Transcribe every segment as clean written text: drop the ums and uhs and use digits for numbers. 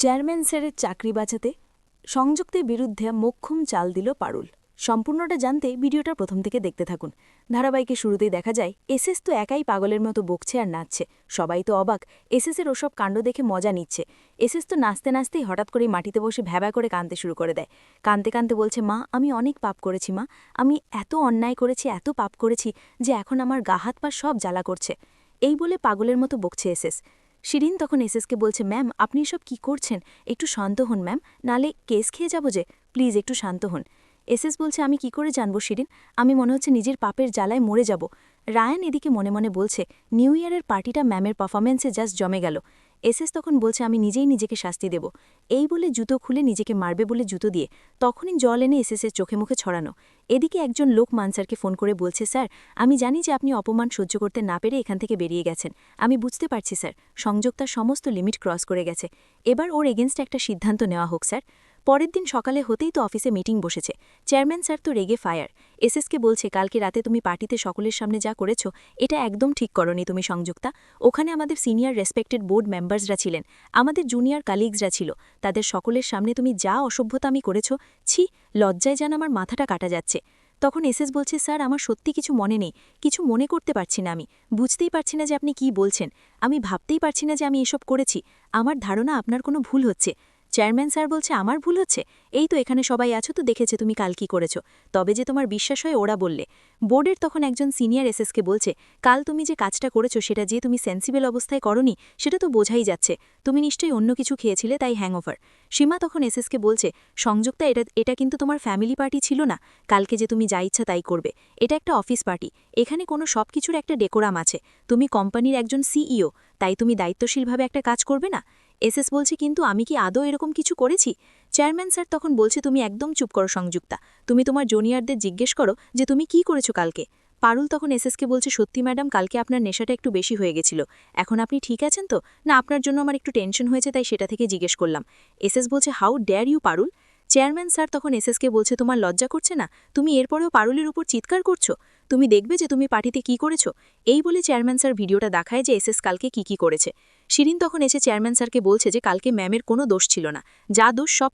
Chairman স্যারের চাকরি বাঁচাতে সংযুক্তের বিরুদ্ধে মোক্ষম চাল দিল পারুল। সম্পূর্ণটা জানতে ভিডিওটা প্রথম থেকে দেখতে থাকুন। ধারাবাহিকের শুরুতেই দেখা যায় এসএস তো একাই পাগলের মতো বকছে আর নাচছে। সবাই তো অবাক, এসএসের ওসব কাণ্ড দেখে মজা নিচ্ছে। এসএস তো নাচতে নাচতেই হঠাৎ করেই মাটিতে বসে ভ্যাবা করে কাঁদতে শুরু করে দেয়। কাঁদতে কাঁদতে বলছে, মা আমি অনেক পাপ করেছি, মা আমি এত অন্যায় করেছি, এত পাপ করেছি যে এখন আমার গা হাত পা সব জ্বালা করছে। এই বলে পাগলের মতো বকছে এসএস। শিরিন তখন এসএসকে বলছে, ম্যাম আপনি এসব কী করছেন, একটু শান্ত হন ম্যাম, নালে কেস খেয়ে যাব যে, প্লিজ একটু শান্ত হন। এসএস বলছে, আমি কি করে জানবো শিরিন, আমি মনে হচ্ছে নিজের পাপের জ্বালায় মরে যাব। রায়ান এদিকে মনে মনে বলছে, নিউ ইয়ারের পার্টিটা ম্যামের পারফরমেন্সে জাস্ট জমে গেল। এসএস তখন বলছে, আমি নিজেই নিজেকে শাস্তি দেব। এই বলে জুতো খুলে নিজেকে মারবে বলে জুতো দিয়ে তখনই জল এনে এসএসের চোখে মুখে ছড়ানো। এদিকে একজন লোক মানসারকে ফোন করে বলছে, স্যার আমি জানি যে আপনি অপমান সহ্য করতে না পেরে এখান থেকে বেরিয়ে গেছেন, আমি বুঝতে পারছি স্যার, সংযোগতার সমস্ত লিমিট ক্রস করে গেছে, এবার ওর এগেনস্টে একটা সিদ্ধান্ত নেওয়া হোক স্যার। পরের দিন সকালে হতেই তো অফিসে মিটিং বসেছে। চেয়ারম্যান স্যার তো রেগে ফায়ার। এসএসকে বলছে, কালকে রাতে তুমি পার্টিতে সকলের সামনে যা করেছ এটা একদম ঠিক করনি তুমি সংযুক্তা। ওখানে আমাদের সিনিয়র রেসপেক্টেড বোর্ড মেম্বার্সরা ছিলেন, আমাদের জুনিয়র কালিগসরা ছিল, তাদের সকলের সামনে তুমি যা অসভ্যতামি করেছ, ছি, লজ্জায় যেন আমার মাথাটা কাটা যাচ্ছে। তখন এসএস বলছে, স্যার আমার সত্যি কিছু মনে নেই, কিছু মনে করতে পারছি না, আমি বুঝতেই পারছি না যে আপনি কি বলছেন, আমি ভাবতেই পারছি না যে আমি এসব করেছি, আমার ধারণা আপনার কোনো ভুল হচ্ছে। চেয়ারম্যান স্যার বলছে, আমার ভুল হচ্ছে? এই তো এখানে সবাই আছো, তো দেখেছে তুমি কাল কি করেছ, তবে যে তোমার বিশ্বাস হয় ওরা বললে। বোর্ডের তখন একজন সিনিয়র এসএসকে বলছে, কাল তুমি যে কাজটা করেছ সেটা যে তুমি সেন্সিবল অবস্থায় করনি সেটা তো বোঝাই যাচ্ছে, তুমি নিশ্চয়ই অন্য কিছু খেয়েছিলে তাই হ্যাংওভার। সীমা তখন এসএসকে বলছে, সংযুক্তা এটা কিন্তু তোমার ফ্যামিলি পার্টি ছিল না, কালকে যে তুমি যা ইচ্ছা তাই করবে, এটা একটা অফিস পার্টি, এখানে কোনো সব কিছুর একটা ডেকোরাম আছে, তুমি কোম্পানির একজন সিইও, তাই তুমি দায়িত্বশীলভাবে একটা কাজ করবে না? এসএস বলছে, কিন্তু আমি কি আদৌ এরকম কিছু করেছি? চেয়ারম্যান স্যার তখন বলছে, তুমি একদম চুপ করো সংযুক্তা, তুমি তোমার জুনিয়রদের জিজ্ঞেস করো যে তুমি কি করেছো কালকে। পারুল তখন এসএসকে বলছে, সত্যি ম্যাডাম কালকে আপনার নেশাটা একটু বেশি হয়ে গেছিল, এখন আপনি ঠিক আছেন তো? না আপনার জন্য আমার একটু টেনশন হয়েছে তাই সেটা থেকে জিজ্ঞেস করলাম। এসএস বলছে, how dare you Parul. Chairman sir তখন এসএসকে বলছে, তোমার লজ্জা করছে না? তুমি এরপরেও পারুলের উপর চিৎকার করছো, তুমি দেখবে যে তুমি পার্টিতে কি করেছো। এই বলে চেয়ারম্যান স্যার ভিডিওটা দেখায় যে এসএস কালকে কি করেছে। শিরিন তখন এসে চেয়ারম্যান স্যারকে বলছে যে কালকে ম্যামের কোনো দোষ ছিল না, যা দোষ সব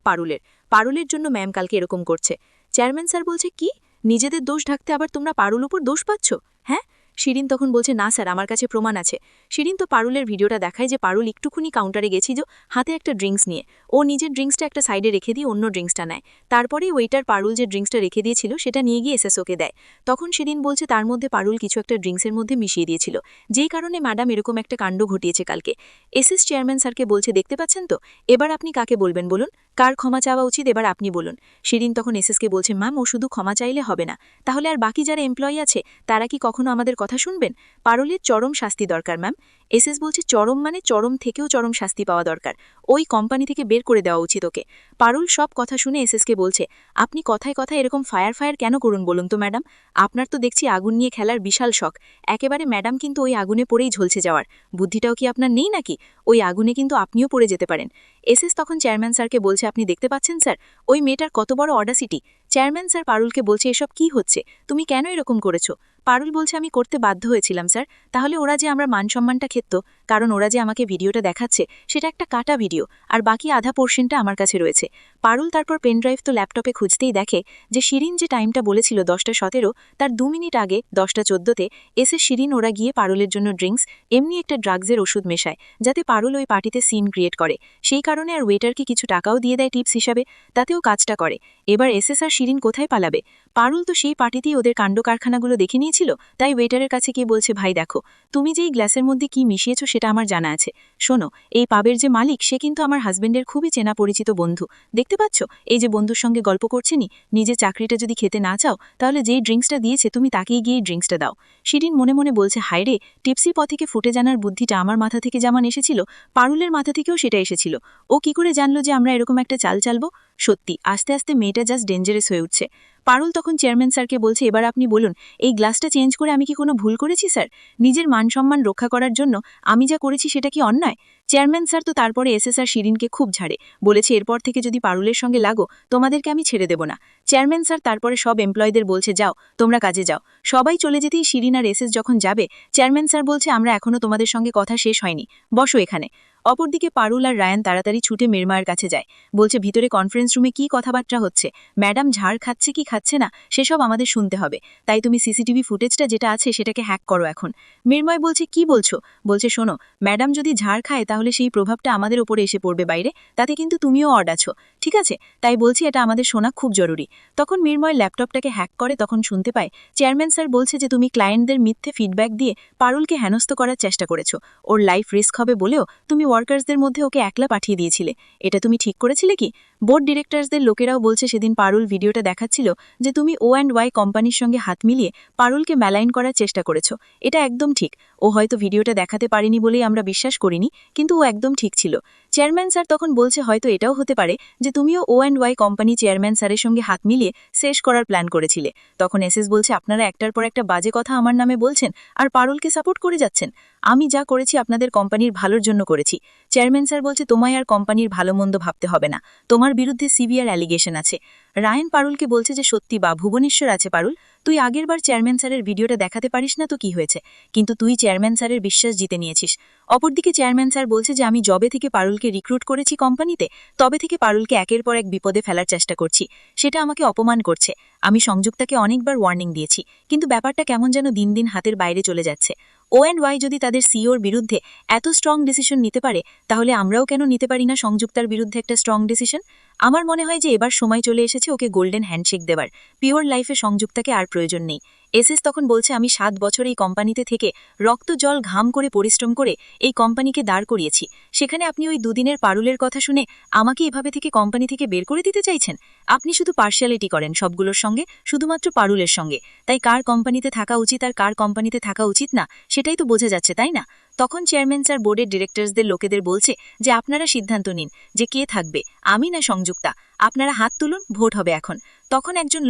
পারুলের জন্য ম্যাম কালকে এরকম করছে। চেয়ারম্যান স্যার বলছে, কি নিজেদের দোষ ঢাকতে আবার তোমরা পারুল উপর দোষ পাচ্ছ? হ্যাঁ। শিরিন তখন বলছে, না স্যার আমার কাছে প্রমাণ আছে। শিরিন তো পারুলের ভিডিওটা দেখায় যে পারুল একটুখানি কাউন্টারে গেছিল হাতে একটা ড্রিঙ্কস নিয়ে, ও নিজের ড্রিঙ্কসটা একটা সাইডে রেখে দিয়ে অন্য ড্রিঙ্কসটা নেয়, তারপরেই ওয়েটার পারুল যে ড্রিঙ্কসটা রেখে দিয়েছিল সেটা নিয়ে গিয়ে এসএসওকে দেয়। তখন শিরিন বলছে তার মধ্যে পারুল কিছু একটা ড্রিঙ্কসের মধ্যে মিশিয়ে দিয়েছিল, যেই কারণে ম্যাডাম এরকম একটা কাণ্ড ঘটিয়েছে কালকে। এসএস চেয়ারম্যান স্যারকে বলছে, দেখতে পাচ্ছেন তো, এবার আপনি কাকে বলবেন বলুন, কার ক্ষমা চাওয়া উচিত এবার আপনি বলুন। শিরিন তখন এসএসকে বলছে, ম্যাম ও শুধু ক্ষমা চাইলে হবে না, তাহলে আর বাকি যারা এমপ্লয়ি আছে তারা কি কখনো আমাদের কথা শুনবেন? পারুলের চরম শাস্তি দরকার ম্যাম। এসএস বলছে, চরম মানে চরম থেকেও চরম শাস্তি পাওয়া দরকার, ওই কোম্পানি থেকে বের করে দেওয়া উচিত ওকে। পারুল সব কথা শুনে এসএসকে বলছে, আপনি কথায় কথায় এরকম ফায়ার কেন করুন বলুন তো ম্যাডাম, আপনার তো দেখছি আগুন নিয়ে খেলার বিশাল শখ, একেবারে ম্যাডাম কিন্তু ওই আগুনে পড়েই ঝলসে যাওয়ার বুদ্ধিটাও কি আপনার নেই নাকি? ওই আগুনে কিন্তু আপনিও পড়ে যেতে পারেন। এসএস তখন চেয়ারম্যান স্যারকে বলছে, আপনি দেখতে পাচ্ছেন স্যার ওই মেয়েটার কত বড় অডাসিটি। চেয়ারম্যান স্যার পারুলকে বলছে, এসব কি হচ্ছে, তুমি কেন এরকম করেছো? পারুল বলছে, আমি করতে বাধ্য হয়েছিলাম স্যার, তাহলে ওরা যে আমরা মানসম্মানটা খেত, কারণ ওরা যে আমাকে ভিডিওটা দেখাচ্ছে সেটা একটা কাটা ভিডিও, আর বাকি আধা পোর্শনটা আমার কাছে রয়েছে। পারুল তারপর পেনড্রাইভ তো ল্যাপটপে খুঁজতেই দেখে যে শিরিন যে টাইমটা বলেছিল 10:17, তার 2 মিনিট আগে 10:14 এসে শিরিন ওরা গিয়ে পারুলের জন্য ড্রিঙ্কস এমনি একটা ড্রাগসের ওষুধ মেশায়, যাতে পারুল ওই পার্টিতে সিন ক্রিয়েট করে, সেই কারণে আর ওয়েটারকে কিছু টাকাও দিয়ে দেয় টিপস হিসাবে, তাতেও কাজটা করে। এবার এসএস আর শিরিন কোথায় পালাবে? পারুল তো সেই পার্টিতেই ওদের কাণ্ড কারখানাগুলো দেখে নিয়েছিল, তাই ওয়েটারের কাছে গিয়ে বলছে, ভাই দেখো তুমি যেই গ্লাসের মধ্যে কি মিশিয়েছো সেটা আমার জানা আছে, শোনো এই পাবের যে মালিক সে কিন্তু আমার হাজবেন্ডের খুবই চেনা পরিচিত বন্ধু, দেখতে পাচ্ছ এই যে বন্ধুর সঙ্গে গল্প করছেনি, নিজের চাকরিটা যদি খেতে না চাও তাহলে যেই ড্রিঙ্কসটা দিয়েছে তুমি তাকেই গিয়ে ড্রিঙ্কসটা দাও। শিরিন মনে মনে বলছে, হায়রে টিপসি পথিকে ফুটে জানার বুদ্ধিটা আমার মাথা থেকে যেমন এসেছিল পারুলের মাথা থেকেও সেটা এসেছিল, ও কি করে জানলো যে আমরা এরকম একটা চাল চালবো? সত্যি আস্তে আস্তে মেয়েটা জাস্ট ডেঞ্জারাস হয়ে উঠছে। পারুল তখন চেয়ারম্যান স্যারকে বলছে, এবার আপনি বলুন এই গ্লাসটা চেঞ্জ করে আমি কি কোনো ভুল করেছি স্যার? নিজের মান সম্মান রক্ষা করার জন্য আমি যা করেছি সেটা কি অন্যায়? চেয়ারম্যান স্যার তো তারপরে এসএস আর শিরিনকে খুব ঝাড়ে, বলেছে এরপর থেকে যদি পারুলের সঙ্গে লাগো তোমাদেরকে আমি ছেড়ে দেব না। চেয়ারম্যান স্যার তারপরে সব এমপ্লয়ীদের বলছে, যাও তোমরা কাজে যাও। সবাই চলে যেতেই শিরিন আর এসএস যখন যাবে চেয়ারম্যান স্যার বলছে, আমরা এখনো তোমাদের সঙ্গে কথা শেষ হয়নি, বসো এখানে। অপরদিকে পারুল আর রায়ান তাড়াতাড়ি ছুটে মিরমায়ের কাছে যায়, বলছে ভিতরে কনফারেন্স রুমে কি কথাবার্তা হচ্ছে, ম্যাডাম ঝাড় খাচ্ছে কি খাচ্ছে না সেসব আমাদের শুনতে হবে, তাই তুমি সিসিটিভি ফুটেজটা যেটা আছে সেটাকে হ্যাক করো এখন। মিরময় বলছে কি বলছো? বলছে শোনো, ম্যাডাম যদি ঝাড় খায় তাহলে সেই প্রভাবটা আমাদের ওপরে এসে পড়বে বাইরে, তাতে কিন্তু তুমিও অড আছো, ঠিক আছে? তাই বলছি এটা আমাদের শোনা খুব জরুরি। তখন মিরময় ল্যাপটপটাকে হ্যাক করে, তখন শুনতে পায় চেয়ারম্যান স্যার বলছে যে তুমি ক্লায়েন্টদের মিথ্যে ফিডব্যাক দিয়ে পারুলকে হেনস্থ করার চেষ্টা করেছো, ওর লাইফ রিস্ক হবে বলেও তুমি ওয়ার্কার্সদের মধ্যে ওকে একলা পাঠিয়ে দিয়েছিলে, এটা তুমি ঠিক করেছিলে কি? বোর্ড ডিরেক্টরসদের লোকেরাও বলছে সেদিন পারুল ভিডিওটা দেখাচ্ছিল যে তুমি O&Y কোম্পানির সঙ্গে হাত মিলিয়ে পারুলকে ম্যালাইন করার চেষ্টা করেছো, এটা একদম ঠিক। ও হয়তো ভিডিওটা দেখাতে পারেনি বলেই আমরা বিশ্বাস করিনি, কিন্তু ও একদম ঠিক ছিল। চেয়ারম্যান স্যার তখন বলছে হয়তো এটাও হতে পারে যে তুমিও O&Y কোম্পানি চেয়ারম্যান স্যারের সঙ্গে হাত মিলিয়ে শেষ করার প্ল্যান করেছিলে। তখন এসএস বলছে আপনারা একটার পর একটা বাজে কথা আমার নামে বলছেন আর পারুলকে সাপোর্ট করে যাচ্ছেন, আমি যা করেছি আপনাদের কোম্পানির ভালোর জন্য করেছি। চেয়ারম্যান স্যার বলছে তোমায় আর কোম্পানির ভালো মন্দ ভাবতে হবে না, তোমার বিরুদ্ধে সিভিয়ার অ্যালিগেশন আছে। রায়ান পারুলকে বলছে যে সত্যি বা ভুবনেশ্বর আছে পারুল, তুই আগেরবার চেয়ারম্যান স্যারের ভিডিওটা দেখাতে পারিস না তো কি হয়েছে, কিন্তু তুই চেয়ারম্যান স্যারের বিশ্বাস জিতে নিয়েছিস। অপরদিকে চেয়ারম্যান স্যার বলছে যে আমি জবে থেকে পারুলকে রিক্রুট করেছি কোম্পানিতে, তবে থেকে পারুলকে একের পর এক বিপদে ফেলার চেষ্টা করছি, সেটা আমাকে অপমান করছে। আমি সংযুক্তাকে অনেকবার ওয়ার্নিং দিয়েছি, কিন্তু ব্যাপারটা কেমন যেন দিন দিন হাতের বাইরে চলে যাচ্ছে। O&Y যদি তাদের সিওর বিরুদ্ধে এত স্ট্রং ডিসিশন নিতে পারে, তাহলে আমরাও কেন নিতে পারি না সংযুক্তার বিরুদ্ধে একটা স্ট্রং ডিসিশন? আমার মনে হয় যে এবার সময় চলে এসেছে ওকে গোল্ডেন হ্যান্ডশেক দেবার, পিওর লাইফে সংযুক্তাকে আর প্রয়োজন নেই। এসএস তখন বলছে আমি 7 বছর এই কোম্পানিতে থেকে রক্ত জল ঘাম করে পরিশ্রম করে এই কোম্পানিকে দাঁড় করিয়েছি, সেখানে আপনি ওই দুদিনের পারুলের কথা শুনে আমাকে এভাবে থেকে কোম্পানি থেকে বের করে দিতে চাইছেন? আপনি শুধু পার্শিয়ালিটি করেন সবগুলোর সঙ্গে, শুধুমাত্র পারুলের সঙ্গে, তাই কার কোম্পানিতে থাকা উচিত আর কার কোম্পানিতে থাকা উচিত না সেটাই তো বোঝা যাচ্ছে, তাই না? তখন চেয়ারম্যান স্যার বোর্ডের ডিরেক্টরসদের লোকেদের বলছে যে আপনারা সিদ্ধান্ত নিন যে কে থাকবে, আমি না সংযুক্তা, আপনারা হাত তুলুন, ভোট হবে এখন। তখন একজন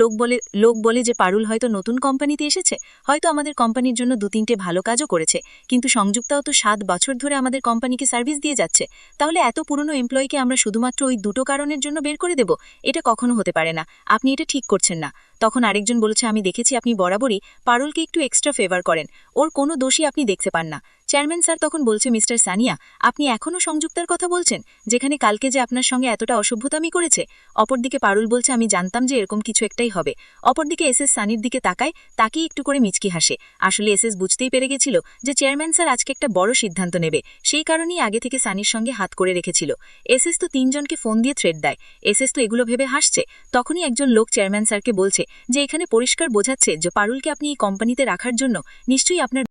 লোক বলে যে পারুল হয়তো নতুন কোম্পানিতে এসেছে, হয়তো আমাদের কোম্পানির জন্য 2-3টে ভালো কাজও করেছে, কিন্তু সংযুক্তাও তো 7 বছর ধরে আমাদের কোম্পানিকে সার্ভিস দিয়ে যাচ্ছে, তাহলে এত পুরনো এমপ্লয়িকে আমরা শুধুমাত্র ওই 2টো কারণের জন্য বের করে দেব? এটা কখনো হতে পারে না, আপনি এটা ঠিক করছেন না। তখন আরেকজন বলেছে আমি দেখেছি আপনি বরাবরই পারুলকে একটু এক্সট্রা ফেভার করেন, ওর কোনো দোষই আপনি দেখতে পান না। চেয়ারম্যান স্যার তখন বলছে মিস্টার সানিয়া, আপনি এখনও সংযুক্তার কথা বলছেন, যেখানে কালকে যে আপনার সঙ্গে এতটা অসভ্যতামি করেছে? অপরদিকে পারুল বলছে আমি জানতাম যে এরকম কিছু একটাই হবে। অপরদিকে এসএস সানির দিকে তাকায়, তাকেই একটু করে মিচকি হাসে। আসলে এসএস বুঝতেই পেরে গেছিল যে চেয়ারম্যান স্যার আজকে একটা বড় সিদ্ধান্ত নেবে, সেই কারণেই আগে থেকে সানির সঙ্গে হাত করে রেখেছিল। এসএস তো 3জনকে ফোন দিয়ে থ্রেট দেয়, এসএস তো এগুলো ভেবে হাসছে। তখনই একজন লোক চেয়ারম্যান স্যারকে বলছে যে এখানে পরিষ্কার বোঝাচ্ছে যে পারুলকে আপনি এই কোম্পানিতে রাখার জন্য নিশ্চয়ই আপনার